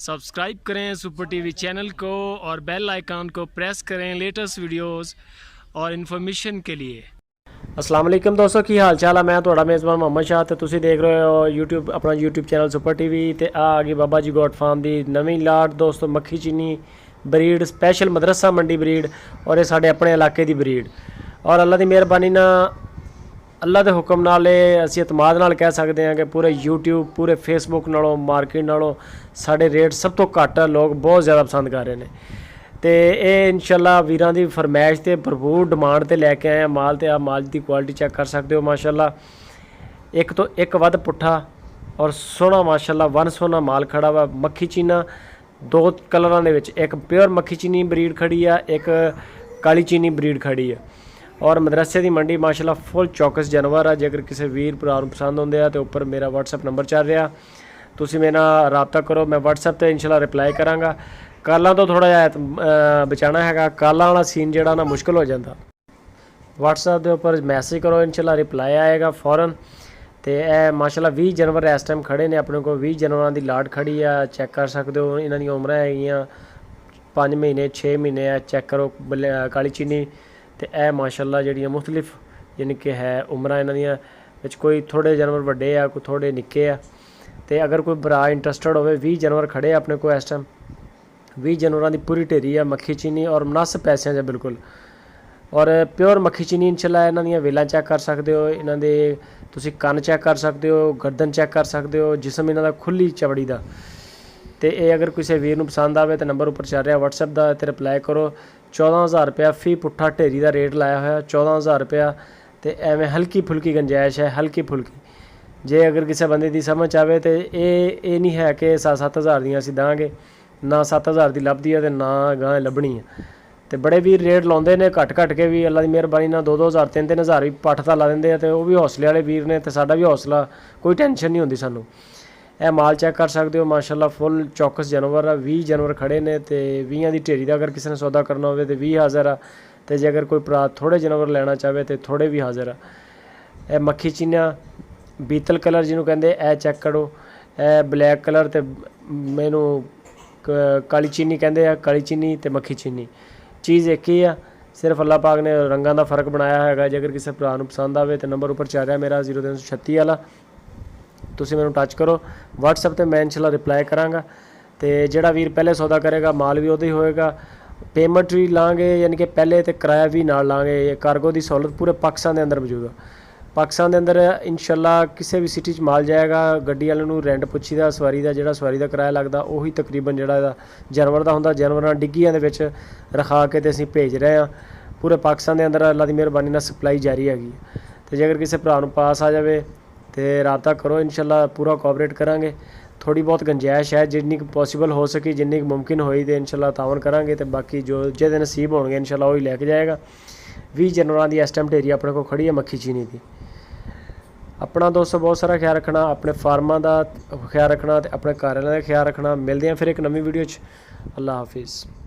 Subscribe करें super TV channel को और बेल आइकन को प्रेस करें लेटेस्ट वीडियोस और इन्फॉर्मेशन के लिए। अस्सलाम वालेकुम दोस्तों, की हाल चाल है। मैं थोड़ा मेज़बान मोहम्मद शाह तो तुसी देख रहे हो यूट्यूब अपना यूट्यूब चैनल सुपर टीवी ते आ गई बाबा जी गोट फार्म की नवीं लाट दोस्तों, मक्खी चीनी ब्रीड स्पैशल मदरसा मंडी ब्रीड और ये साढ़े अपने इलाके की ब्रीड और अल्लाह की मेहरबानी ना अल्लाह के हुक्म नाल असीं एतमाद नाल कह सकते हैं कि पूरे यूट्यूब पूरे फेसबुक नालों मार्केट नालों साढ़े रेट सब तो घट लोग बहुत ज़्यादा पसंद कर रहे हैं। तो ये इंशाल्लाह वीरां दी फरमैश ते भरपूर डिमांड ते लैके आए हैं माल। तो आप माल की क्वालिटी चेक कर सकते हो माशाल्लाह, एक तो एक वध पुट्ठा और सोहना माशाल्लाह वन सोहना माल खड़ा वा। मक्खी चीना दो कलरां दे विच, एक प्योर मक्खी चीनी ब्रीड खड़ी है, एक काली चीनी ब्रीड खड़ी है और मदरसे की मंडी माशाल्लाह फुल चौकस जानवर है। जेकर किसी वीर भरा नूं पसंद होंदे आ तो उपर मेरा व्हाट्सएप नंबर चल रहा, तुसीं मेरे नाल राबता करो, मैं व्हाट्सएप ते इंशाल्लाह रिप्लाई करांगा। कालां तो थोड़ा जिहा बचाना हैगा, कालां वाला सीन जिहड़ा ना मुश्किल हो जाता। व्हाट्सएप के उपर मैसेज करो, इंशाल्लाह रिप्लाई आएगा फौरन। तो यह माशाल्लाह 20 जानवर इस टाइम खड़े ने अपने को, 20 जानवरों की लाट खड़ी है, चेक कर सकते हो। इन्हां दी उम्रां हैगियां 5 महीने 6 महीने है, चेक करो काली चीनी। तो यह माशाल्लाह जिहड़ियां मुख्तलिफ यानी कि है उम्रां इन्हां दियां विच, कोई थोड़े जानवर वड्डे आ, कोई थोड़े निक्के आ। तो अगर कोई भरा इंटरस्टड होवे 20 जानवर खड़े अपने को इस टाइम, 20 जानवरों की पूरी ढेरी है मक्खी चीनी और मुनासिब पैसों से बिल्कुल। और प्योर मक्खी चीनी इंशाल्लाह इन्हां दियां वेलां चेक कर सकते हो, इन्हां दे तुसीं कन्न चेक कर सकते हो, गर्दन चेक कर सकते हो, जिसम इन्हां दा खुली चवड़ी दा। तो ये अगर किसी वीर नूं पसंद आवे तो नंबर उपर चल रहा व्हाट्सएप का, तो रिप्लाई करो। 14,000 रुपया फी पुट्ठा ढेरी का रेट लाया होया, 14,000 रुपया। तो एवं हल्की फुल्की गुंजाइश है, हल्की फुल्की। जे अगर किसी बंदे की समझ आवे तो ये नहीं है कि 7-7 हज़ार दियां असीं दांगे, ना 7 हज़ार की लभदी है तो ना गां लभनी है। तो बड़े वीर रेट लाउंदे ने घट घट के भी, अल्लाह की मेहरबानी नाल 2-2 हज़ार 3-3 हज़ार भी पट्ठ दा ला दिंदे आ। तो वह भी हौसले वाले वीर ने, तो साडा भी हौसला, कोई टेंशन नहीं होंदी सानूं। यह माल चेक कर सकते हो माशाल्लाह फुल चौकस जानवर है। 20 जानवर खड़े ने, तो 20 की ढेरी का अगर किसी ने सौदा करना हो तो 20 हाज़र है। तो जे अगर कोई भरा थोड़े जानवर लेना चाहे तो थोड़े भी हाज़र है। यह मक्खी चीना बीतल कलर जिन्हों कहते, यह चेक करो। यह ब्लैक कलर तो मैनू काली चीनी कहते हैं, काली चीनी तो मक्खी चीनी चीज़ एक ही है, सिर्फ अल्लाह पाक ने रंगों का फर्क बनाया है। जे अगर किसी भरा नूं पसंद आवे तो नंबर उपर चल रहा मेरा 0336 वाला, तुसीं मैनूं टच करो व्हाट्सएप ते, मैं इंशाल्लाह रिप्लाई करांगा। तो जिहड़ा वीर पहले सौदा करेगा माल भी उहदा ही होएगा, पेमेंट भी लाँगे यानी कि पहले तो किराया भी नाल लाँगे। कार्गो की सहूलत पूरे पाकिस्तान के अंदर मौजूद है। पाकिस्तान के अंदर इंशाल्लाह किसी भी सिटी माल जाएगा, गड्डी वाले नूं रेंट पुछी दा सवारी का, जिहड़ा सवारी का किराया लगता उही तकरीबन जिहड़ा जानवर का हुंदा। जानवरां डिग्गियां दे विच रखा के ते असीं भेज रहे हैं पूरे पाकिस्तान के अंदर, अल्लाह की मेहरबानी नाल सप्लाई जारी हैगी। तो जे अगर किसी भरा नूं पास आ जाए तो राबता करो, इंशाल्लाह पूरा कोऑपरेट करांगे। थोड़ी बहुत गुंजाइश है, जिन्नी पॉसिबल हो सकी, जिन्नी मुमकिन होई तो इंशाल्लाह तावन करांगे। तो बाकी जो जिहदे नसीब होणगे इंशाल्लाह वही लैके जाएगा। 20 जानवरों की इस टाइम ढेरी अपने को खड़ी है मक्खी चीनी की। अपना दोस्तों बहुत सारा ख्याल रखना, अपने फार्मां का ख्याल रखना, अपने घर वालों का ख्याल रखना। मिलते हैं फिर एक नवी वीडियो। अल्लाह हाफिज़।